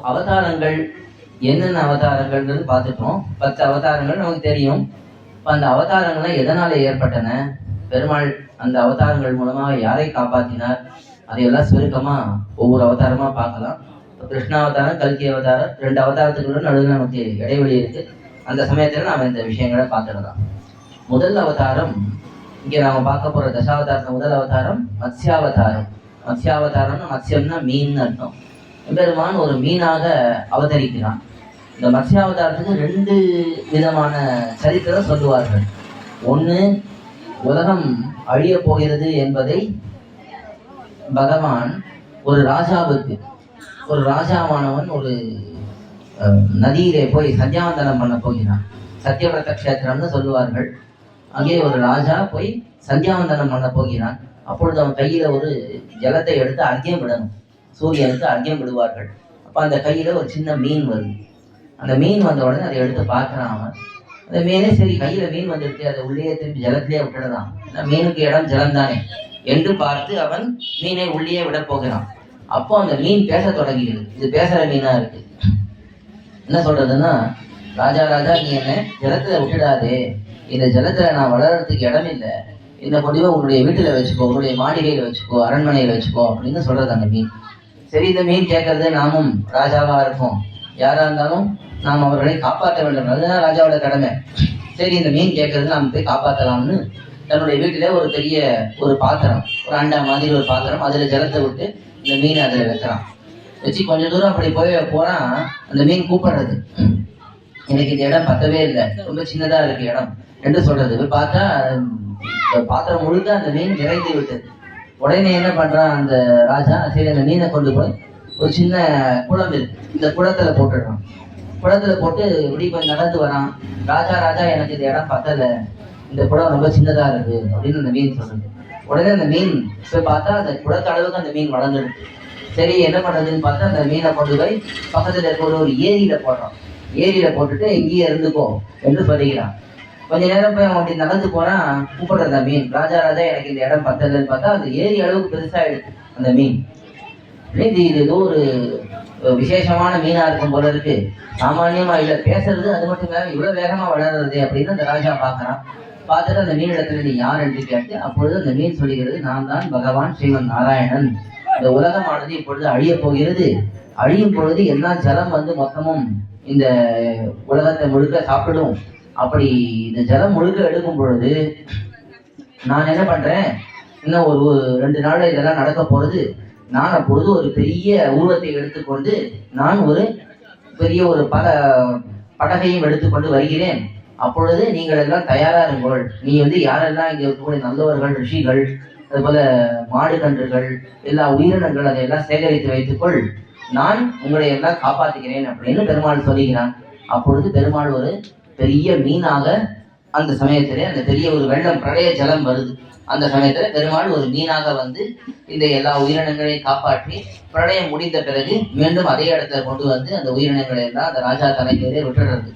அவதாரங்கள் என்னென்ன அவதாரங்கள்ன்றது பார்த்துட்டோம். 10 அவதாரங்கள் நமக்கு தெரியும். இப்போ அந்த அவதாரங்கள்லாம் எதனால ஏற்பட்டன, பெருமாள் அந்த அவதாரங்கள் மூலமாக யாரை காப்பாற்றினார், அதையெல்லாம் சுருக்கமா ஒவ்வொரு அவதாரமா பார்க்கலாம். கிருஷ்ணாவதாரம், கல்கி அவதாரம், 2 அவதாரத்துக்குள்ள நடுவில் நமக்கு இடைவெளி இருக்கு. அந்த சமயத்துல நாம இந்த விஷயங்களை பார்த்துடலாம். முதல் அவதாரம் இங்கே நாம பார்க்க போற தசாவதாரத்துல முதல் அவதாரம் மத்ஸ்யாவதாரம். மத்ஸ்யாவதாரம்னா மத்ஸ்யம்னா மீன் அர்த்தம். பெருமான் ஒரு மீனாக அவதரிக்கிறான். இந்த மத்ஸ்யாவதாரத்துக்கு 2 விதமான சரித்திரம் சொல்லுவார்கள். ஒன்று, உலகம் அழிய போகிறது என்பதை பகவான் ஒரு ராஜாவுக்கு, ஒரு ராஜாவானவன் ஒரு நதியிலே போய் சந்தியாவந்தனம் பண்ண போகிறான். சத்தியவிரத கஷேத்திரம்னு சொல்லுவார்கள். அங்கே ஒரு ராஜா போய் சந்தியாவந்தனம் பண்ண போகிறான். அப்பொழுது அவன் கையில ஒரு ஜலத்தை எடுத்து அர்க்கியம் விடணும். சூரியனுக்கு அர்க்கியம் விடுவார்கள். அப்ப அந்த கையில ஒரு சின்ன மீன் வருது. அந்த மீன் வந்த உடனே அதை எடுத்து பார்க்கிறான் அவன். அந்த மீனே சரி, கையில மீன் வந்துடுச்சு, அதை உள்ளே திருப்பி ஜலத்திலே விட்டுடலாம், மீனுக்கு இடம் ஜலம் தானே என்று பார்த்து அவன் மீனை உள்ளே விட போகிறான். அப்போ அந்த மீன் பேச தொடங்குகிறது. இது பேசுற மீனா இருக்கு. என்ன சொல்றதுன்னா, ராஜா ராஜா, நீ என்ன ஜலத்துல விட்டுடாதே, இந்த ஜலத்துல நான் வளர்றதுக்கு இடம் இல்லை, இந்த முடிவை உன்னுடைய வீட்டுல வச்சுக்கோ, உன்னுடைய மாளிகையில வச்சுக்கோ, அரண்மனையில வச்சுக்கோ அப்படின்னு சொல்றது அந்த மீன். சரி, இந்த மீன் கேட்கறது நாமும் ராஜாவா இருக்கோம், யாரா இருந்தாலும் நாம் அவர்களை காப்பாற்ற வேண்டும், அதுதான் ராஜாவோட கடமை. சரி, இந்த மீன் கேட்கறது நாம் போய் காப்பாற்றலாம்னு தன்னுடைய வீட்டில ஒரு பெரிய ஒரு பாத்திரம், ஒரு அண்டா மாதிரி ஒரு பாத்திரம், அதுல ஜலத்தை விட்டு இந்த மீனை அதுல வைக்கிறான். வச்சு கொஞ்ச தூரம் அப்படி போறான். அந்த மீன் கூப்பிடுறது, எனக்கு இந்த இடம் பத்தவே இல்லை, ரொம்ப சின்னதா இருக்கு இடம் என்று சொல்றது. போய் பார்த்தா பாத்திரம் முழுக்க அந்த மீன் நிறைந்து விட்டது. உடனே என்ன பண்றான் அந்த ராஜா, சரி அந்த மீனை கொண்டு போய் ஒரு சின்ன குளம் இருக்கு, இந்த குளத்துல போட்டுடுறான். குளத்துல போட்டு இப்படி கொஞ்சம் நடந்து வரான். ராஜா ராஜா, எனக்கு இந்த இடம் பத்தல, இந்த குளம் ரொம்ப சின்னதா இருக்கு அப்படின்னு அந்த மீன் சொல்றது. உடனே அந்த மீன் போய் பார்த்தா அந்த குளத்து அளவுக்கு அந்த மீன் வளர்ந்துருக்கு. சரி, என்ன பண்றதுன்னு பார்த்தா அந்த மீனை கொண்டு போய் பக்கத்துல இருக்கிற ஒரு ஏரியில போடுறான். ஏரியில போட்டுட்டு இங்கேயே இருந்துக்கோ என்று சொல்லிக்கிறான். கொஞ்ச நேரம் போய் அவன் அப்படி நடந்து போறான். கூப்பிடுற மீன், ராஜா ராஜா, எனக்கு இந்த இடம் பத்தலன்னு பார்த்தா அந்த ஏரி அளவுக்கு பெருசாயிடுச்சு அந்த மீன். இது ஏதோ ஒரு விசேஷமான மீனா இருக்கும் போல இருக்கு, சாமானியமா இல்ல, பேசுறது அது மட்டும் இல்லாம இவ்வளவு வேகமா வளர்றது அப்படின்னு அந்த ராஜா பாக்குறான். பார்த்துட்டு அந்த மீன் இடத்துல நீ யார் என்று கேட்டு, அப்பொழுது அந்த மீன் சொல்லுகிறது, நான் தான் பகவான் ஸ்ரீமன் நாராயணன். இந்த உலகமானது இப்பொழுது அழிய போகிறது. அழியும் பொழுது எல்லா ஜலம் வந்து மொத்தமும் இந்த உலகத்தை முழுக்க சாப்பிடும். அப்படி இந்த ஜலம் முழுக்க எடுக்கும் பொழுது நான் என்ன பண்றேன், இன்னும் ஒரு 2 நாள் இதெல்லாம் நடக்க போறது. நான் அப்பொழுது ஒரு பெரிய உருவத்தை எடுத்துக்கொண்டு நான் ஒரு பெரிய ஒரு படகையும் எடுத்துக்கொண்டு வருகிறேன். அப்பொழுது நீங்கள் எல்லாம் தயாரா இருங்கள். நீ வந்து யாரெல்லாம் இங்க இருக்கக்கூடிய நல்லவர்கள், ரிஷிகள், அது போல மாடு கன்றுகள், எல்லா உயிரினங்கள், அதையெல்லாம் சேகரித்து வைத்துக்கொள், நான் உங்களை எல்லாம் காப்பாற்றுகிறேன் அப்படின்னு பெருமாள் சொல்லுகிறான். அப்பொழுது பெருமாள் ஒரு பெரிய மீனாக, அந்த சமயத்திலே அந்த பெரிய ஒரு வெள்ளம், பிரளய ஜலம் வருது. அந்த சமயத்துல பெருமாள் ஒரு மீனாக வந்து இந்த எல்லா உயிரினங்களையும் காப்பாற்றி பிரளயம் முடிந்த பிறகு மீண்டும் அதே இடத்துல கொண்டு வந்து அந்த உயிரினங்களை எல்லாம் அந்த ராஜா தலைமையிலே விட்டுடுறது.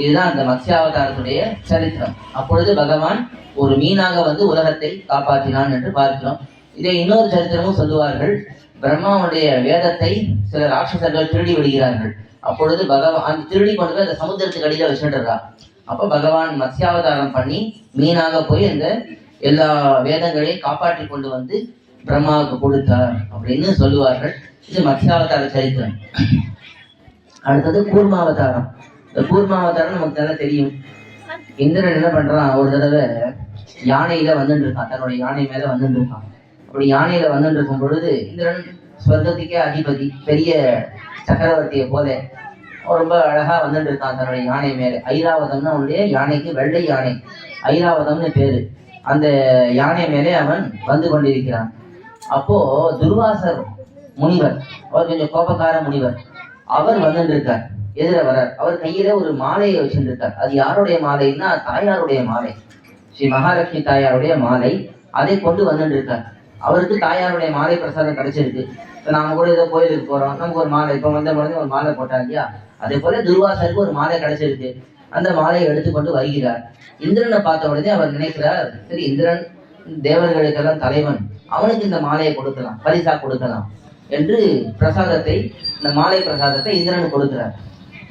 இதுதான் அந்த மத்ஸ்யாவதாரத்துடைய சரித்திரம். அப்பொழுது பகவான் ஒரு மீனாக வந்து உலகத்தை காப்பாற்றினான் என்று பார்க்கிறோம். இதை இன்னொரு சரித்திரமும் சொல்லுவார்கள். பிரம்மாவுடைய வேதத்தை சில ராட்சசர்கள் திருடி விடுகிறார்கள். அப்பொழுது பகவான் திருடி கொண்டு போய் அந்த சமுத்திரத்துக்கு அடியில வச்சுடுறா. அப்ப பகவான் மத்ஸ்யாவதாரம் பண்ணி மீனாக போய் அந்த எல்லா வேதங்களையும் காப்பாற்றி கொண்டு வந்து பிரம்மாவுக்கு கொடுத்தார் அப்படின்னு சொல்லுவார்கள். இது மத்ஸ்யாவதார சரித்திரம். அடுத்தது கூர்மாவதாரம். இந்த கூர்மாவதாரம் நமக்கு நல்லா தெரியும். இந்திரன் என்ன பண்றான், ஒரு தடவை யானையில வந்துட்டு இருக்கான், தன்னுடைய யானை மேல வந்துட்டு இருக்கான். அப்படி யானையில வந்துட்டு இருக்கும் பொழுது இந்திரன் ஸ்வர்க்கத்துக்கே அதிபதி, பெரிய சக்கரவர்த்தியை போல ரொம்ப அழகா வந்துட்டு இருக்கான் தன்னுடைய யானை மேல. ஐராவதம்னு அவனுடைய யானைக்கு, வெள்ளை யானை, ஐராவதம்னு பேரு. அந்த யானை மேலே அவன் வந்து கொண்டிருக்கிறான். அப்போ துர்வாசர் முனிவர், அவர் கொஞ்சம் கோபக்கார முனிவர், அவர் வந்துட்டு இருக்கார், எதிர வரார். அவர் கையில ஒரு மாலையை வச்சுட்டு இருக்கார். அது யாருடைய மாலைன்னா தாயாருடைய மாலை, ஸ்ரீ மகாலட்சுமி தாயாருடைய மாலை. அதை கொண்டு வந்துட்டு இருக்கார். அவருக்கு தாயாருடைய மாலை பிரசாதம் கிடைச்சிருக்கு. இப்போ நாம கூட ஏதோ கோயிலுக்கு போறோம், நமக்கு ஒரு மாலை, இப்போ வந்த உடனே ஒரு மாலை போட்டா இல்லையா, அதே போல துர்வாசருக்கு ஒரு மாலை கிடைச்சிருக்கு. அந்த மாலையை எடுத்துக்கொண்டு வருகிறார். இந்திரனை பார்த்த உடனே அவர் நினைக்கிறார், சரி இந்திரன் தேவர்களுக்கெல்லாம் தலைவன், அவனுக்கு இந்த மாலையை கொடுக்கலாம், பரிசா கொடுக்கலாம். என்று பிரசாதத்தை, இந்த மாலை பிரசாதத்தை இந்திரன் கொடுக்கிறார்.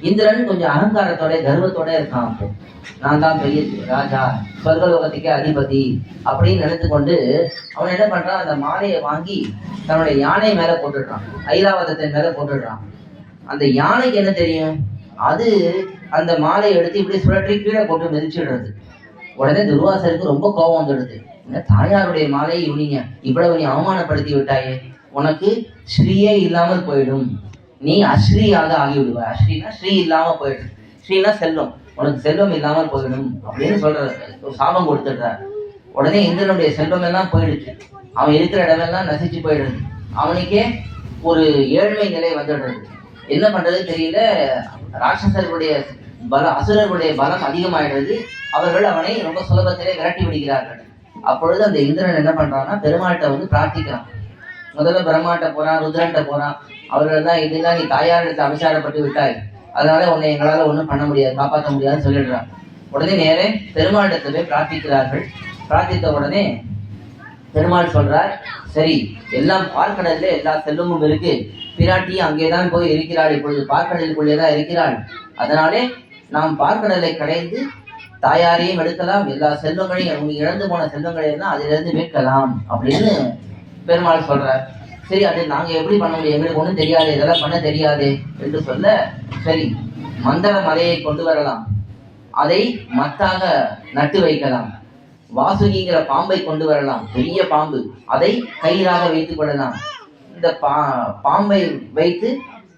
இந்திரன் கொஞ்சம் அகங்காரத்தோட கர்வத்தோட இருக்கான். அப்போ நான் தான் பெரிய ராஜா, சொர்க்கலோகத்துக்கே அதிபதி அப்படின்னு நினைத்து கொண்டு அவன் என்ன பண்றான், அந்த மாலையை வாங்கி தன்னுடைய யானை மேல போட்டுடுறான், ஐராவதத்தின் மேல போட்டுடுறான். அந்த யானைக்கு என்ன தெரியும், அது அந்த மாலையை எடுத்து இப்படி சுழற்றி கீழே போட்டு மிதிச்சிடுறது. உடனே துர்வாசருக்கு ரொம்ப கோபம் வந்துடுது. தாயாருடைய மாலையை இவனிங்க இவ்வளவு நீ அவமானப்படுத்தி விட்டாயே, உனக்கு ஸ்ரீயே இல்லாமல் போயிடும், நீ அஸ்ரீயாக ஆகிவிடுவாய். அஸ்ரீனா ஸ்ரீ இல்லாம போயிடும், ஸ்ரீனா செல்வம், உனக்கு செல்வம் இல்லாமல் போயிடும் அப்படின்னு சொல்றாரு, ஒரு சாபம் கொடுத்துடுறார். உடனே இந்திரனுடைய செல்வம் எல்லாம் போயிடுச்சு, அவன் இருக்கிற இடமெல்லாம் நசிச்சு போயிடுது, அவனுக்கே ஒரு ஏழ்மை நிலை வந்துடுறது. என்ன பண்றது தெரியல, ராட்சசர்களுடைய பலம், அசுரர்களுடைய பலம் அதிகமாயிடுறது. அவர்கள் அவனை ரொம்ப சுலபத்திலே விரட்டி விடுகிறார்கள். அப்பொழுது அந்த இந்திரன் என்ன பண்றான்னா, பெருமாள்கிட்ட வந்து பிரார்த்திக்கிறான். முதல்ல பிரம்மாட்ட போறான், ருத்ரன்ட்ட போறான். அவர்கள் தான் இதுதான் நீ தாயாரிடத்தை அபிசாரப்பட்டு விட்டாய், அதனால உன்னை எங்களால ஒன்றும் பண்ண முடியாது, காப்பாற்ற முடியாதுன்னு சொல்லிடுறான். உடனே நேரே பெருமாளிடத்தை போய் பிரார்த்திக்கிறார்கள். பிரார்த்தித்த உடனே பெருமாள் சொல்றார், சரி எல்லாம் பார்க்கடல்ல எல்லா செல்வமும் இருக்கு, பிராட்டியும் அங்கேதான் போய் இருக்கிறாள், இப்பொழுது பார்க்கடலுக்குள்ளேதான் இருக்கிறாள், அதனாலே நாம் பார்க்கடலை கடைந்து தாயாரையும் எடுக்கலாம், எல்லா செல்வங்களையும் உங்களுக்கு இழந்து போன செல்வங்களை எல்லாம் அதிலிருந்து மீட்கலாம் அப்படின்னு பெருமாள் சொல்றார். சரி அது நாங்க எப்படி பண்ண முடியும், எங்களுக்கு ஒன்றும் தெரியாது, இதெல்லாம் பண்ண தெரியாது என்று சொல்ல, சரி மந்தர மலையை கொண்டு வரலாம், அதை மத்தாக நட்டு வைக்கலாம், வாசுகிங்கிற பாம்பை கொண்டு வரலாம், பெரிய பாம்பு, அதை கயிறாக வைத்துக் கொள்ளலாம், இந்த பாம்பை வைத்து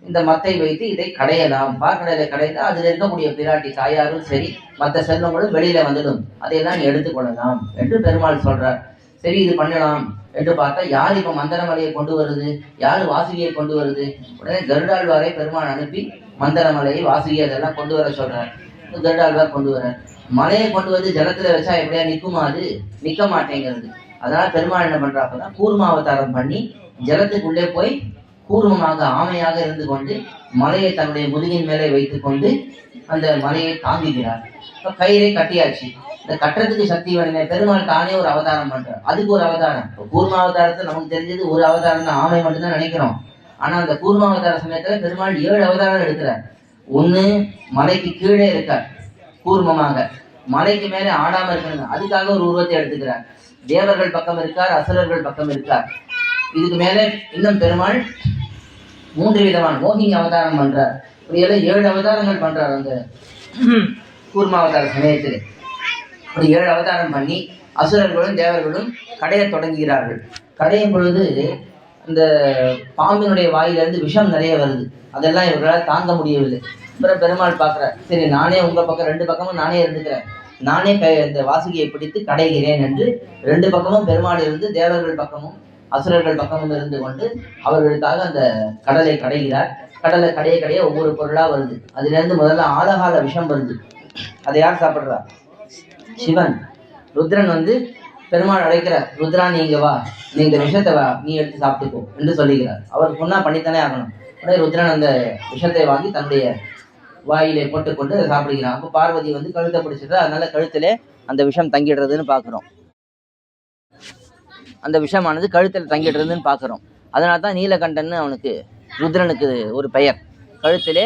இந்த மத்தை வைத்து இதை கடையலாம், பார்க்கடலை கடைந்தா அதில் இருக்கக்கூடிய பிராட்டி தாயாரும் சரி மற்ற செல்வங்களும் வெளியில வந்துடும், அதையெல்லாம் நீ எடுத்துக்கொள்ளலாம் என்று பெருமாள் சொல்றார். சரி இது பண்ணலாம் என்று பார்த்தா, யார் இப்ப மந்தரமலையை கொண்டு வருது, யாரு வாசுகியை கொண்டு வருது? உடனே கருடாழ்வாரை பெருமாள் அனுப்பி மந்தரமலையை வாசுகி அதெல்லாம் கொண்டு வர சொல்றார். கருடாழ்வார் கொண்டு வர, மலையை கொண்டு வந்து ஜலத்துல வச்சா எப்படியா நிற்குமா, அது நிற்க மாட்டேங்கிறது. அதனால பெருமாள் என்ன பண்றாப்பதான் கூர்மாவதாரம் பண்ணி ஜலத்துக்குள்ளே போய் கூர்மமாக ஆமையாக இருந்து கொண்டு மலையை தன்னுடைய முதுகின் மேலே வைத்துக் கொண்டு அந்த மலையை தாங்குகிறார். இப்ப கயிறை கட்டியாச்சு, இந்த கட்டுறதுக்கு சக்தி வேணுமே, பெருமாள் தானே ஒரு அவதாரம் பண்றார், அதுக்கு ஒரு அவதாரம். கூர்மாவதாரத்தை நமக்கு தெரிஞ்சது ஒரு அவதாரம் தான், ஆமை மட்டும்தான் நினைக்கிறோம். ஆனா அந்த கூர்மாவதார சமயத்துல பெருமாள் 7 அவதாரம் எடுக்கிறார். ஒண்ணு மலைக்கு கீழே இருக்கார் கூர்மமாக, மலைக்கு மேலே ஆடாம இருக்கணும், அதுக்காக ஒரு உருவத்தை எடுத்துக்கிறார். தேவர்கள் பக்கம் இருக்கார், அசுரர்கள் பக்கம் இருக்கார். இதுக்கு மேலே இன்னும் பெருமாள் 3 விதமான மோகினி அவதாரம் பண்றார். இப்படியெல்லாம் 7 அவதாரங்கள் பண்றார் அந்த கூர்மாவதார சமயத்தில். அப்படி 7 அவதாரம் பண்ணி அசுரர்களும் தேவர்களும் கடைய தொடங்குகிறார்கள். கடையும் பொழுது இந்த பாம்பினுடைய வாயிலிருந்து விஷம் நிறைய வருது, அதெல்லாம் இவர்களால் தாங்க முடியவில்லை. அப்புறம் பெருமாள் பார்க்கிறார், சரி நானே உங்க பக்கம் 2 பக்கமும் நானே இருந்துக்கிறேன், நானே இந்த வாசுகியை பிடித்து கடைகிறேன் என்று 2 பக்கமும் பெருமாள் இருந்து தேவர்கள் பக்கமும் அசுரர்கள் பக்கமும் இருந்து கொண்டு அவர்களுக்காக அந்த கடலை கடைகிறார். கடலை கடைய கடைய ஒவ்வொரு பொருளா வருது. அதுல இருந்து முதல்ல ஆலகால விஷம் வருது. அதை யார் சாப்பிடுறா? சிவன். ருத்ரன் வந்து பெருமாள் அழைக்கிறார், ருத்ரா நீங்க வா, நீ இந்த விஷத்தை வா, நீ எடுத்து சாப்பிட்டுக்கோ என்று சொல்லுகிறார். அவர் பொண்ணா பண்ணித்தானே ஆகணும். உடனே ருத்ரன் அந்த விஷத்தை வாங்கி தன்னுடைய வாயிலை போட்டுக்கொண்டு அதை சாப்பிடுகிறான். அப்போ பார்வதி வந்து கழுத்தை பிடிச்சிட்டு, அதனால கழுத்திலே அந்த விஷம் தங்கிடுறதுன்னு பாக்குறோம். அந்த விஷமானது கழுத்தில் தங்கிடுறதுன்னு பார்க்குறோம். அதனால தான் நீலகண்டன் அவனுக்கு, ருத்ரனுக்கு ஒரு பெயர், கழுத்திலே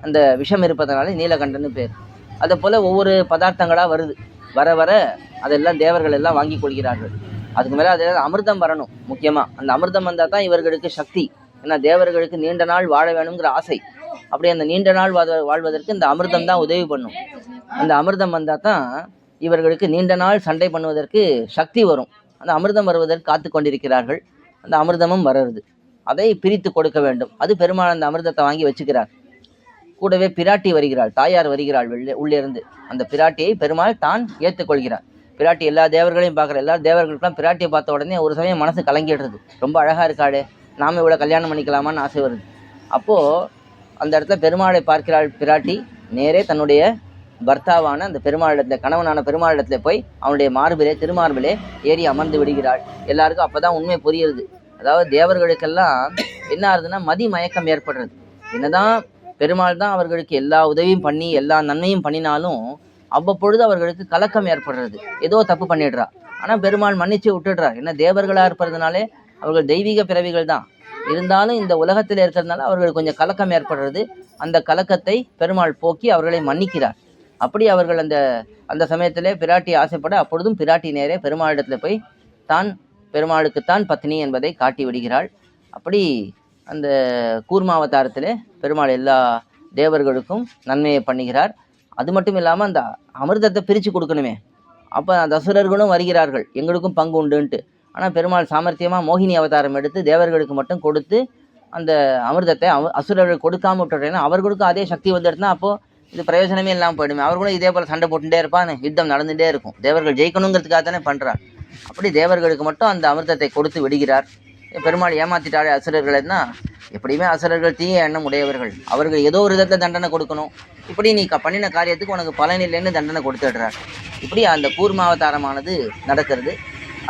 அந்த விஷம் இருப்பதனால நீலகண்டன் பேர். அதை போல் ஒவ்வொரு பதார்த்தங்களாக வருது. வர வர அதெல்லாம் தேவர்கள் எல்லாம் வாங்கி கொள்கிறார்கள். அதுக்கு மேலே அதில் அமிர்தம் வரணும் முக்கியமாக. அந்த அமிர்தம் வந்தால் தான் இவர்களுக்கு சக்தி. ஏன்னா தேவர்களுக்கு நீண்ட நாள் வாழ வேணுங்கிற ஆசை. அப்படி அந்த நீண்ட நாள் வாழ்வதற்கு இந்த அமிர்தம் தான் உதவி பண்ணும். அந்த அமிர்தம் வந்தால் தான் இவர்களுக்கு நீண்ட நாள் சண்டை பண்ணுவதற்கு சக்தி வரும். அந்த அமிர்தம் வருவதற்கு காத்து கொண்டிருக்கிறார்கள். அந்த அமிர்தமும் வருது, அதை பிரித்து கொடுக்க வேண்டும். அது பெருமாள் அந்த அமிர்தத்தை வாங்கி வச்சுக்கிறார். கூடவே பிராட்டி வருகிறாள், தாயார் வருகிறாள் உள்ளே இருந்து. அந்த பிராட்டியை பெருமாள் தான் ஏற்றுக்கொள்கிறார். பிராட்டி எல்லா தேவர்களையும் பார்க்குற, எல்லா தேவர்களுக்கெல்லாம் பிராட்டியை பார்த்த உடனே ஒரு சமயம் மனசு கலங்கிடுறது. ரொம்ப அழகாக இருக்காளே, நாம இவ்வளோ கல்யாணம் பண்ணிக்கலாமான்னு ஆசை வருது. அப்போது அந்த இடத்துல பெருமாளை பார்க்கிறாள் பிராட்டி. நேரே தன்னுடைய பர்த்தாவான அந்த பெருமாளிடத்தில், கணவனான பெருமாளிடத்தில் போய் அவனுடைய மார்பிலே, திருமார்பிலே ஏறி அமர்ந்து விடுகிறாள். எல்லாருக்கும் அப்போதான் உண்மை புரியுது. அதாவது தேவர்களுக்கெல்லாம் என்ன ஆகுதுன்னா மதி மயக்கம் ஏற்படுறது. என்னதான் பெருமாள் தான் அவர்களுக்கு எல்லா உதவியும் பண்ணி எல்லா நன்மையும் பண்ணினாலும் அவ்வப்பொழுது அவர்களுக்கு கலக்கம் ஏற்படுறது. ஏதோ தப்பு பண்ணிடுறா. ஆனால் பெருமாள் மன்னிச்சு விட்டுடுறார். என்ன தேவர்களாக இருப்பதுனாலே அவர்கள் தெய்வீக பிறவிகள் தான். இருந்தாலும் இந்த உலகத்தில் இருக்கிறதுனால அவர்களுக்கு கொஞ்சம் கலக்கம் ஏற்படுறது. அந்த கலக்கத்தை பெருமாள் போக்கி அவர்களை மன்னிக்கிறார். அப்படி அவர்கள் அந்த அந்த சமயத்திலே பிராட்டி ஆசைப்பட, அப்பொழுதும் பிராட்டி நேரே பெருமாளிடத்தில் போய் தான் பெருமாளுக்குத்தான் பத்னி என்பதை காட்டி விடுகிறாள். அப்படி அந்த கூர்மாவதாரத்திலே பெருமாள் எல்லா தேவர்களுக்கும் நன்மையை பண்ணுகிறார். அது மட்டும் இல்லாமல் அந்த அமிர்தத்தை பிரித்து கொடுக்கணுமே, அப்போ அந்த அசுரர்களும் வருகிறார்கள், எங்களுக்கும் பங்கு உண்டுன்ட்டு. ஆனால் பெருமாள் சாமர்த்தியமாக மோகினி அவதாரம் எடுத்து தேவர்களுக்கு மட்டும் கொடுத்து அந்த அமிர்தத்தை அசுரர்கள் கொடுக்காம விட்டுறேன்னா அவர்களுக்கும் அதே சக்தி வந்துடுதுன்னா அப்போது இது பிரயோஜனமே இல்லாமல் போயிடுமே. அவர்களும் இதே போல் சண்டை போட்டுகிட்டே இருப்பான், யுத்தம் நடந்துகிட்டே இருக்கும். தேவர்கள் ஜெயிக்கணுங்கிறதுக்காக தானே பண்ணுறார். அப்படி தேவர்களுக்கு மட்டும் அந்த அமிர்தத்தை கொடுத்து விடுகிறார். பெருமாள் ஏமாற்றிட்டாலே அசுரர்கள்னா, எப்படியுமே அசுரர்கள் தீய எண்ணம் உடையவர்கள், அவர்கள் ஏதோ ஒரு விதத்தில் தண்டனை கொடுக்கணும். இப்படி நீ பண்ணின காரியத்துக்கு உனக்கு பலன் இல்லைன்னு தண்டனை கொடுத்துடுறார். இப்படி அந்த கூர்மாவதாரமானது நடக்கிறது.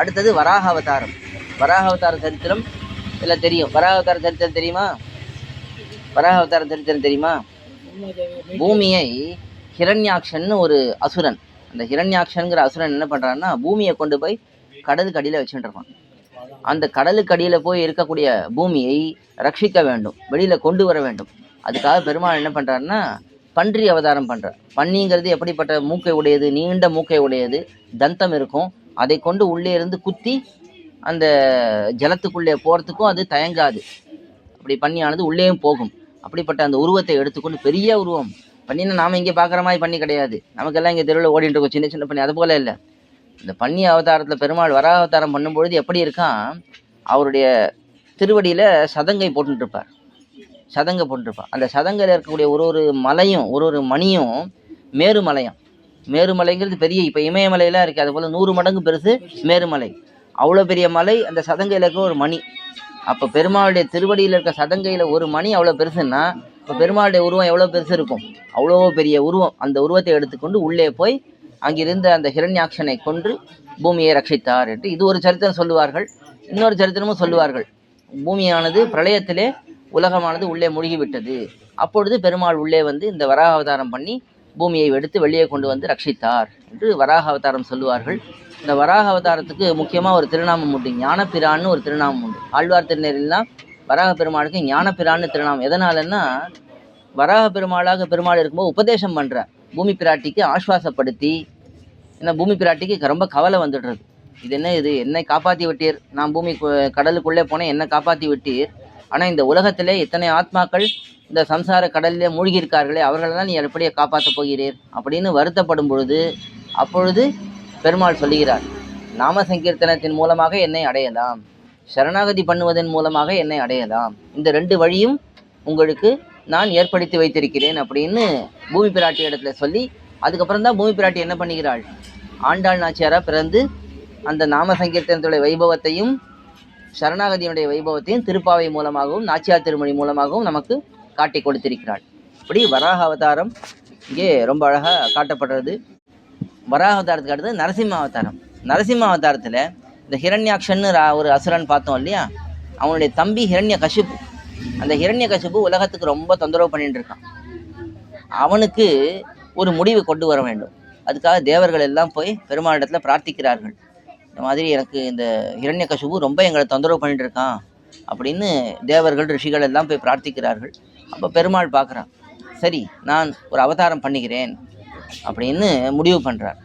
அடுத்தது வராக அவதாரம். வராக அவதார சரித்திரம் எல்லாம் தெரியும். வராக அவதார சரித்திரம் தெரியுமா? வராக அவதார சரித்திரம் தெரியுமா? பூமியை ஹிரண்யாக்ஷன்னு ஒரு அசுரன், அந்த ஹிரண்யாக்ஷன்கிற அசுரன் என்ன பண்ணுறான்னா, பூமியை கொண்டு போய் கடலுக்கு அடியில் வச்சுட்டு இருப்பான். அந்த கடலுக்கு அடியில் போய் இருக்கக்கூடிய பூமியை ரட்சிக்க வேண்டும், வெளியில் கொண்டு வர வேண்டும். அதுக்காக பெருமாள் என்ன பண்ணுறாருன்னா பன்றி அவதாரம் பண்ணுறார். பன்னிங்கிறது எப்படிப்பட்ட மூக்கை உடையது, நீண்ட மூக்கை உடையது, தந்தம் இருக்கும். அதை கொண்டு உள்ளே இருந்து குத்தி அந்த ஜலத்துக்குள்ளே போகிறதுக்கும் அது தயங்காது. அப்படி பன்னியானது உள்ளேயும் போகும். அப்படிப்பட்ட அந்த உருவத்தை எடுத்துக்கொண்டு, பெரிய உருவம் பண்ணினா நாம் இங்கே பார்க்குற மாதிரி பண்ணி கிடையாது, நமக்கெல்லாம் இங்கே தெருவில் ஓடிட்டு இருக்கும் சின்ன சின்ன பண்ணி, அது போல் இல்லை. இந்த பன்னி அவதாரத்தில் பெருமாள் வராக அவதாரம் பண்ணும்பொழுது எப்படி இருக்கான், அவருடைய திருவடியில் சதங்கை போட்டுருப்பார். சதங்கை போட்டுருப்பார். அந்த சதங்கையில் இருக்கக்கூடிய ஒரு ஒரு மலையும் ஒரு ஒரு மணியும் மேருமலையாம். மேருமலைங்கிறது பெரிய, இப்போ இமயமலையெல்லாம் இருக்குது, அது போல் 100 மடங்கு பெருசு மேருமலை. அவ்வளோ பெரிய மலை அந்த சதங்கையில் இருக்க ஒரு மணி. அப்போ பெருமாளுடைய திருவடியில் இருக்க சதங்கையில் ஒரு மணி அவ்வளோ பெருசுன்னா, இப்போ பெருமாளுடைய உருவம் எவ்வளோ பெருசு இருக்கும், அவ்வளோ பெரிய உருவம். அந்த உருவத்தை எடுத்துக்கொண்டு உள்ளே போய் அங்கிருந்த அந்த ஹிரண்யாக்ஷனை கொன்று பூமியை ரட்சித்தார் என்று இது ஒரு சரித்திரம் சொல்லுவார்கள். இன்னொரு சரித்திரமும் சொல்லுவார்கள். பூமியானது பிரளயத்திலே உலகமானது உள்ளே மூழ்கிவிட்டது. அப்பொழுது பெருமாள் உள்ளே வந்து இந்த வராக அவதாரம் பண்ணி பூமியை எடுத்து வெளியே கொண்டு வந்து ரட்சித்தார் என்று வராக அவதாரம் சொல்லுவார்கள். இந்த வராக அவதாரத்துக்கு முக்கியமாக ஒரு திருநாமம் உண்டு, ஞானப்பிரான்னு ஒரு திருநாமம் உண்டு. ஆழ்வார் திருநெறிலாம் வராக பெருமாளுக்கு ஞானப்பிரான்னு திருநாமம். எதனாலன்னா, வராக பெருமாளாக பெருமாள் இருக்கும்போது உபதேசம் பண்ணுறார் பூமி பிராட்டிக்கு, ஆஸ்வாசப்படுத்தி. ஏன்னா பூமி பிராட்டிக்கு ரொம்ப கவலை வந்துடுறது. இது என்ன, இது என்னை காப்பாற்றி விட்டீர், நான் பூமி கடலுக்குள்ளே போனேன், என்னை காப்பாற்றி விட்டீர். ஆனால் இந்த உலகத்திலே இத்தனை ஆத்மாக்கள் இந்த சம்சார கடலிலே மூழ்கியிருக்கார்களே, அவர்களெல்லாம் நீ எப்படியே காப்பாற்றப் போகிறீர் அப்படின்னு வருத்தப்படும் பொழுது, அப்பொழுது பெருமாள் சொல்லுகிறார், நாம சங்கீர்த்தனத்தின் மூலமாக என்னை அடையலாம், சரணாகதி பண்ணுவதன் மூலமாக என்னை அடையலாம், இந்த 2 வழியும் உங்களுக்கு நான் ஏற்படுத்தி வைத்திருக்கிறேன் அப்படின்னு பூமி பிராட்டி இடத்துல சொல்லி, அதுக்கப்புறம் தான் பூமி பிராட்டி என்ன பண்ணுகிறாள், ஆண்டாள் நாச்சியாராக பிறந்து அந்த நாம சங்கீர்த்தனத்துடைய வைபவத்தையும் சரணாகதியினுடைய வைபவத்தையும் திருப்பாவை மூலமாகவும் நாச்சியார் திருமொழி மூலமாகவும் நமக்கு காட்டி கொடுத்திருக்கிறாள். இப்படி வராக அவதாரம் இங்கே ரொம்ப அழகாக காட்டப்படுறது. வராக அவதாரத்துக்கு அடுத்தது நரசிம்ம அவதாரம். நரசிம்ம அவதாரத்தில் இந்த ஹிரண்யாக்ஷன்னு ஒரு அசுரன் பார்த்தோம் இல்லையா, அவனுடைய தம்பி ஹிரண்யகசிபு. அந்த ஹிரண்யகசிபு உலகத்துக்கு ரொம்ப தொந்தரவு பண்ணிட்டு இருக்கான். அவனுக்கு ஒரு முடிவு கொண்டு வர வேண்டும். அதுக்காக தேவர்கள் எல்லாம் போய் பெருமாளிடத்தில் பிரார்த்திக்கிறார்கள். இந்த மாதிரி எனக்கு இந்த ஹிரண்யகசிபு ரொம்ப எங்களை தொந்தரவு பண்ணிட்டு இருக்கான் அப்படின்னு தேவர்கள் ரிஷிகள் எல்லாம் போய் பிரார்த்திக்கிறார்கள். அப்போ பெருமாள் பார்க்குறான், சரி நான் ஒரு அவதாரம் பண்ணுகிறேன் அப்படின்னு முடிவு பண்ணுறார்.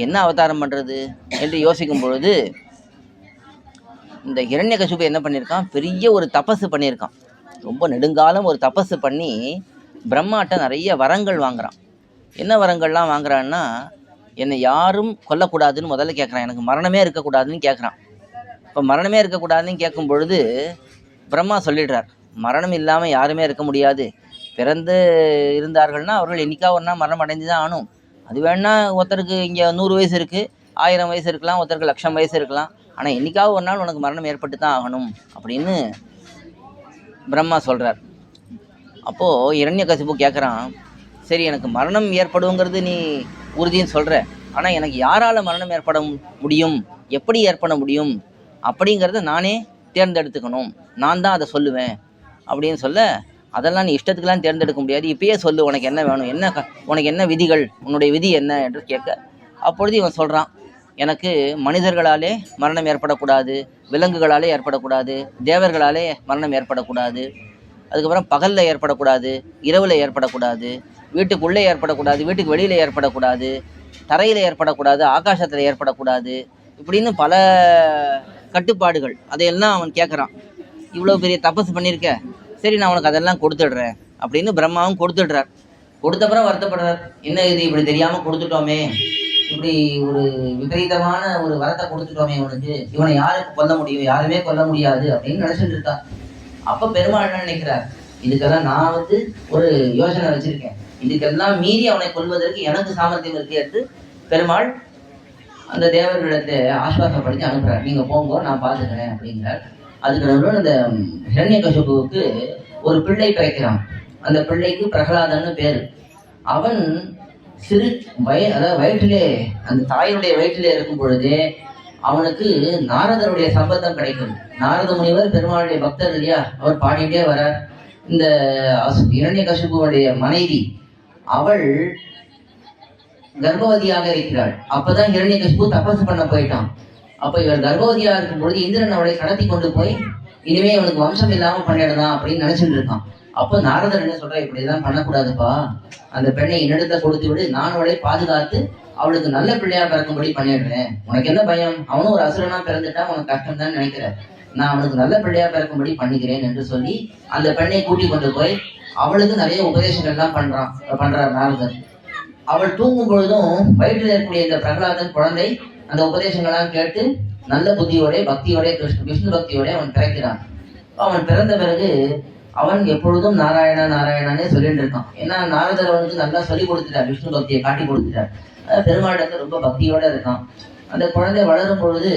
என்ன அவதாரம் பண்ணுறது என்று யோசிக்கும் பொழுது, இந்த ஹிரண்யகசிபு என்ன பண்ணியிருக்கான், பெரிய ஒரு தபசு பண்ணியிருக்கான். ரொம்ப நெடுங்காலம் ஒரு தபசு பண்ணி பிரம்மாட்ட நிறைய வரங்கள் வாங்குறான். என்ன வரங்கள்லாம் வாங்குறான்னா, என்னை யாரும் கொல்லக்கூடாதுன்னு முதல்ல கேட்குறான், எனக்கு மரணமே இருக்கக்கூடாதுன்னு கேட்குறான். இப்போ மரணமே இருக்கக்கூடாதுன்னு கேட்கும் பொழுது பிரம்மா சொல்லிடுறார், மரணம் இல்லாமல் யாருமே இருக்க முடியாது. பிறந்து இருந்தார்கள்னா அவர்கள் என்னைக்கா ஒரு நாள் மரணம் அடைஞ்சு தான் ஆகணும். அது வேணா ஒருத்தருக்கு இங்கே 100 வயசு இருக்குது, 1000 வயசு இருக்கலாம், ஒருத்தருக்கு 1,00,000 வயசு இருக்கலாம். ஆனால் என்னைக்காவது ஒரு நாள் உனக்கு மரணம் ஏற்பட்டு தான் ஆகணும் அப்படின்னு பிரம்மா சொல்கிறார். அப்போது இரண்யகசிபு கேட்குறான், சரி எனக்கு மரணம் ஏற்படுங்கிறது நீ உறுதின்னு சொல்கிற, ஆனால் எனக்கு யாரால் மரணம் ஏற்பட முடியும், எப்படி ஏற்பட முடியும் அப்படிங்கிறத நானே தேர்ந்தெடுத்துக்கணும், நான் தான் அதை சொல்லுவேன் அப்படின்னு சொல்ல, அதெல்லாம் நீ இஷ்டத்துக்கெல்லாம் தேர்ந்தெடுக்க முடியாது, இப்பயே சொல்லு உனக்கு என்ன வேணும், உனக்கு என்ன விதிகள், உன்னுடைய விதி என்ன என்று கேட்க, அப்பொழுது இவன் சொல்கிறான், எனக்கு மனிதர்களாலே மரணம் ஏற்படக்கூடாது, விலங்குகளாலே ஏற்படக்கூடாது, தேவர்களாலே மரணம் ஏற்படக்கூடாது, அதுக்கப்புறம் பகலில் ஏற்படக்கூடாது, இரவில் ஏற்படக்கூடாது, வீட்டுக்குள்ளே ஏற்படக்கூடாது, வீட்டுக்கு வெளியில் ஏற்படக்கூடாது, தரையில் ஏற்படக்கூடாது, ஆகாசத்தில் ஏற்படக்கூடாது, இப்படின்னு பல கட்டுப்பாடுகள். அதையெல்லாம் அவன் கேட்குறான். இவ்வளோ பெரிய தபசு பண்ணியிருக்க, சரி நான் உனக்கு அதெல்லாம் கொடுத்துடுறேன் அப்படின்னு பிரம்மாவும் கொடுத்துடுறார். கொடுத்தப்புறம் வருத்தப்படுறார், என்ன இது இப்படி தெரியாமல் கொடுத்துட்டோமே, இப்படி ஒரு விபரீதமான ஒரு வரத்தை கொடுத்துட்டோமே இவனுக்கு, இவனை யாருக்கு கொல்ல முடியும், யாருமே கொல்ல முடியாது அப்படின்னு நினைச்சிட்டு இருக்கா. அப்ப பெருமாள் என்ன நினைக்கிறார், இதுக்கெல்லாம் நான் ஒரு யோசனை வச்சிருக்கேன், இதுக்கெல்லாம் மீறி அவனை கொல்வதற்கு எனக்கு சாமர்த்தியம் இருக்கு என்று பெருமாள் அந்த தேவர்களிடத்தை ஆஸ்வாசப்படுத்தி அனுப்புறார். நீங்க போங்க, நான் பார்த்துக்கிறேன் அப்படிங்கிறார். அதுக்கு நடுவில் அந்த ஹிரண்யகசிபுவுக்கு ஒரு பிள்ளை பிறக்கிறான். அந்த பிள்ளைக்கு பிரகலாதன்னு பேரு. அவன் சிறு அதாவது வயிற்றிலே, அந்த தாயினுடைய வயிற்றிலே இருக்கும் பொழுதே அவனுக்கு நாரதருடைய சம்பந்தம் கிடைக்கும். நாரத முனிவர் பெருமாளுடைய பக்தர் இல்லையா, அவர் பாடிட்டே வரார். இந்த இரண்யகசிபுவுடைய மனைவி அவள் கர்ப்பவதியாக இருக்கிறாள். அப்பதான் இரண்யகசிபு தபசு பண்ண போயிட்டான். அப்ப இவர் கர்ப்பவதியாக இருக்கும் பொழுது இந்திரன் அவளை கடத்தி கொண்டு போய் இனிமே அவனுக்கு வம்சம் இல்லாம பண்ணிடலாம் அப்படின்னு நினைச்சிட்டு இருக்கான். அப்போ நாரதர் என்ன சொல்ற, இப்படிதான் பண்ணக்கூடாதுப்பா, அந்த பெண்ணை என்னிடத்தை கொடுத்து விடு, நான் அவளை பாதுகாத்து அவளுக்கு நல்ல பிள்ளையா பிறக்கும்படி பண்ணிடுறேன். உனக்கு என்ன பயம், அவனும் ஒரு அசுரனா பிறந்துட்டா உனக்கு கஷ்டம் தான் நினைக்கிற, நான் அவனுக்கு நல்ல பிள்ளையா பிறக்கும்படி பண்ணிக்கிறேன் என்று சொல்லி அந்த பெண்ணை கூட்டி கொண்டு போய் அவளுக்கு நிறைய உபதேசங்கள்லாம் பண்றார் நாரதர். அவள் தூங்கும் பொழுதும் வயிற்றில் இருக்கக்கூடிய இந்த பிரகலாதன் குழந்தை அந்த உபதேசங்கள்லாம் கேட்டு நல்ல புத்தியோட பக்தியோட விஷ்ணு பக்தியோட அவன் பிறக்கிறான். அவன் பிறந்த பிறகு அவன் எப்பொழுதும் நாராயணா நாராயணானே சொல்லிட்டு இருக்கான். ஏன்னா நாரதர் அவனுக்கு நல்லா சொல்லி கொடுத்துட்டார், விஷ்ணு பக்தியை காட்டி கொடுத்துட்டார். பெருமாளுக்கு ரொம்ப பக்தியோட இருக்கான். அந்த குழந்தை வளரும் பொழுது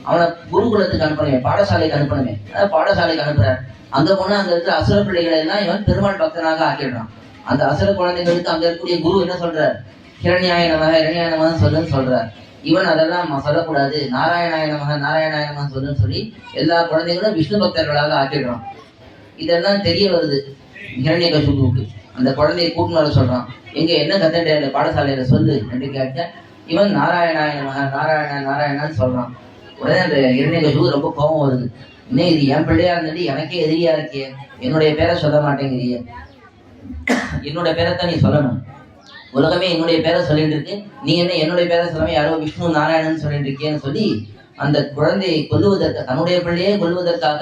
அவனை குருகுலத்துக்கு அனுப்பணுமே, பாடசாலைக்கு அனுப்பணுமே, பாடசாலைக்கு அனுப்புறார். அங்க போனா அங்க இருக்கிற அசுர பிள்ளைகளை எல்லாம் இவன் பெருமாள் பக்தனாக ஆக்கிடுறான். அந்த அசுர குழந்தைகளுக்கு அங்க இருக்கக்கூடிய குரு என்ன சொல்றார், ஹிரண்யாய நமக சொல்லுன்னு சொல்றார். இவன் அதெல்லாம் சொல்லக்கூடாது, நாராயணாய நமக சொல்லுன்னு சொல்லி எல்லா குழந்தைகளும் விஷ்ணு பக்தர்களாக ஆக்கிடுறான். இதெல்லாம் தெரிய வருது ஹிரண்யகசிபுவுக்கு. அந்த குழந்தையை கூட்டின்னு வர சொல்றான். எங்க என்ன கத்துட்டே அந்த பாடசாலையில சொல்லு என்று கேட்க இவன் நாராயணாய நமக நாராயணான்னு சொல்றான். உடனே அந்த ஹிரண்யகசிபுவுக்கு ரொம்ப கோபம் வருது. இன்னும் இது என் பிள்ளையா இருந்துட்டு எனக்கே எதிரியா இருக்கிய, என்னுடைய பேரை சொல்ல மாட்டேங்கிறிய, என்னுடைய பேரைத்தான் நீ சொல்லணும், உலகமே என்னுடைய பேரை சொல்லிட்டு இருக்கு, நீ என்ன என்னுடைய பேரை சொல்லாம யாரோ விஷ்ணு நாராயணன் சொல்லிட்டு இருக்கேன்னு சொல்லி அந்த குழந்தையை கொல்லுவதற்கு, தன்னுடைய பிள்ளையை கொல்லுவதற்காக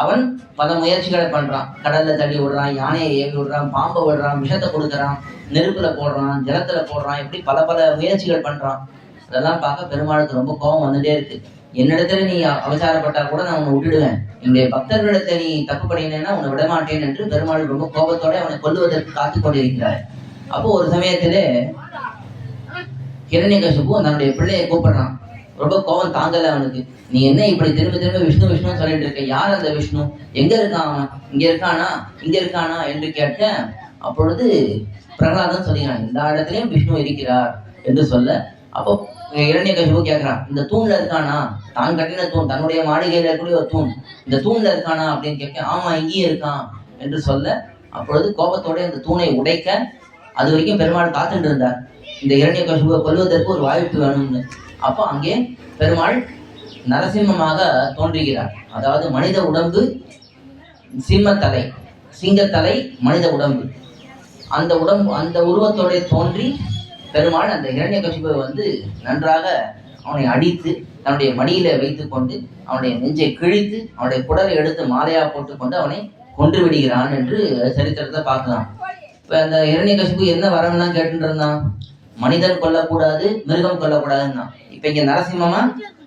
அவன் பல முயற்சிகளை பண்றான். கடல்ல தள்ளி விடுறான், யானையை ஏவி விடுறான், பாம்பை விடுறான், விஷத்தை கொடுக்குறான், நெருப்புல போடுறான், ஜலத்துல போடுறான், இப்படி பல பல முயற்சிகள் பண்றான். அதெல்லாம் பார்க்க பெருமாளுக்கு ரொம்ப கோபம் வந்துட்டே இருக்கு. என்னிடத்துல நீ அவசாரப்பட்டா கூட நான் உன்னை விட்டுடுவேன், என்னுடைய பக்தர்களிடத்தை நீ தப்பு பண்ணினேன்னா உன்னை விடமாட்டேன் என்று பெருமாள் ரொம்ப கோபத்தோட அவனை கொல்லுவதற்கு காத்து கொண்டிருக்கிறார். அப்போ ஒரு சமயத்திலே ஹிரண்யகசிபு தன்னுடைய பிள்ளையை கூப்பிடுறான். ரொம்ப கோபம் தாங்கல அவனுக்கு. நீ என்ன இப்படி திரும்ப திரும்ப விஷ்ணு விஷ்ணுன்னு சொல்லிட்டு இருக்க, யார் அந்த விஷ்ணு, எங்க இருக்கான் அவன், இங்க இருக்கானா என்று கேட்ட அப்பொழுது பிரகலாதன் சொல்லிக்கிறான், எல்லா இடத்துலயும் விஷ்ணு இருக்கிறார் என்று சொல்ல. அப்போ ஹிரண்யகசிபு கேட்கிறான், இந்த தூண்ல இருக்கானா, தான் கட்டின தூண், தன்னுடைய மாளிகையில இருக்கக்கூடிய ஒரு தூண், இந்த தூண்ல இருக்கானா அப்படின்னு கேட்க, ஆமா இங்கேயே இருக்கான் என்று சொல்ல. அப்பொழுது கோபத்தோட அந்த தூணை உடைக்க அது வரைக்கும் பெருமாள் காத்துட்டு இருந்தார், இந்த ஹிரண்யகசிபுவை கொல்வதற்கு ஒரு வாய்ப்பு வேணும்னு. அப்போ அங்கே பெருமாள் நரசிம்மமாக தோன்றுகிறார். அதாவது மனித உடம்பு சிம்மத்தலை, சிங்கத்தலை மனித உடம்பு, அந்த உருவத்தோட தோன்றி பெருமாள் அந்த ஹிரண்யகசிபுவை நன்றாக அவனை அடித்து தன்னுடைய மடியில வைத்துக் கொண்டு அவனுடைய நெஞ்சை கிழித்து அவனுடைய குடலை எடுத்து மாலையா போட்டுக்கொண்டு அவனை கொன்று விடுகிறான் என்று சரித்திரத்தை பார்க்கலாம். இப்ப அந்த ஹிரண்யகசிபு என்ன வரம்லாம் கேட்டுட்டு இருந்தான், மனிதன் கொல்லக்கூடாது, மிருகம் கொல்லக்கூடாதுன்னா. இப்ப இங்க நரசிம்மமா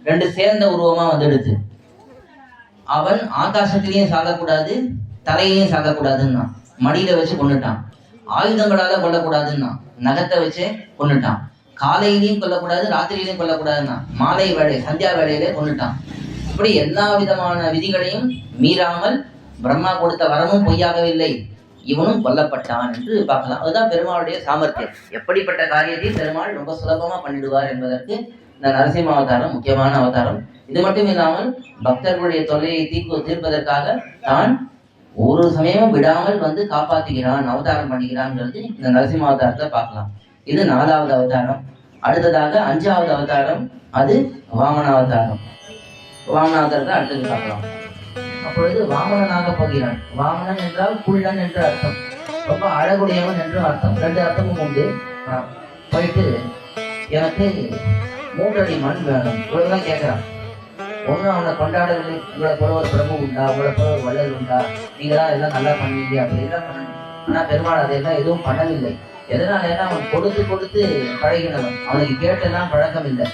ரெண்டு சேர்ந்த உருவமா வந்துடுது. அவன் ஆகாசத்திலையும் சாகக்கூடாது, தலையிலையும் சாகக்கூடாதுன்னா, மடியில வச்சு கொண்டுட்டான். ஆயுதங்களால கொல்லக்கூடாதுன்னா, நகத்தை வச்சே கொண்டுட்டான். காலையிலையும் கொல்லக்கூடாது, ராத்திரியிலையும் கொல்லக்கூடாதுன்னா, மாலை வேலை சந்தியா வேலையிலே கொண்டுட்டான். இப்படி எல்லா விதமான விதிகளையும் மீறாமல் பிரம்மா கொடுத்த வரமும் பொய்யாகவில்லை, இவனும் கொல்லப்பட்டான் என்று பார்க்கலாம். அதுதான் பெருமாளுடைய சாமர்த்தியம். எப்படிப்பட்ட காரியத்தையும் பெருமாள் ரொம்ப சுலபமா பண்ணிடுவார் என்பதற்கு இந்த நரசிம்ம அவதாரம் முக்கியமான அவதாரம். இது மட்டும் இல்லாமல் பக்தர்களுடைய தொல்லையை தீர்ப்பதற்காக தான் ஒரு சமயம் விடாமல் காப்பாற்றுகிறான், அவதாரம் பண்ணுகிறான்ங்கிறது இந்த நரசிம்ம அவதாரத்தை பார்க்கலாம். இது 4வது அவதாரம். அடுத்ததாக 5வது அவதாரம், அது வாமன அவதாரம். வாமன அவதாரத்தை அடுத்தது பார்க்கலாம். அப்பொழுது வாமனனாக போகிறான். வாமனன் என்றால் குள்ளன் என்று அர்த்தம், ரொம்ப அழகுடையவன் என்று அர்த்தம். 2 அர்த்தமும் உண்டு. போயிட்டு எனக்கு 3 அடி மண் வேணும், இவ்வளவுதான் கேட்கிறான். ஒன்றும் அவனை கொண்டாடவில்லை. உங்களை போல ஒரு பிரபு உண்டா, உங்களை போல ஒரு வள்ளல் உண்டா, நீங்க தான் எல்லாம் நல்லா பண்ணுவீங்க அப்படிலாம் பண்ணணும். ஆனா பெருமாள் அதையெல்லாம் எதுவும் பண்ணவில்லை. எதனால? அவன் கொடுத்து கொடுத்து பழகினவன், அவனுக்கு கேட்டெல்லாம் பழக்கம் இல்லை.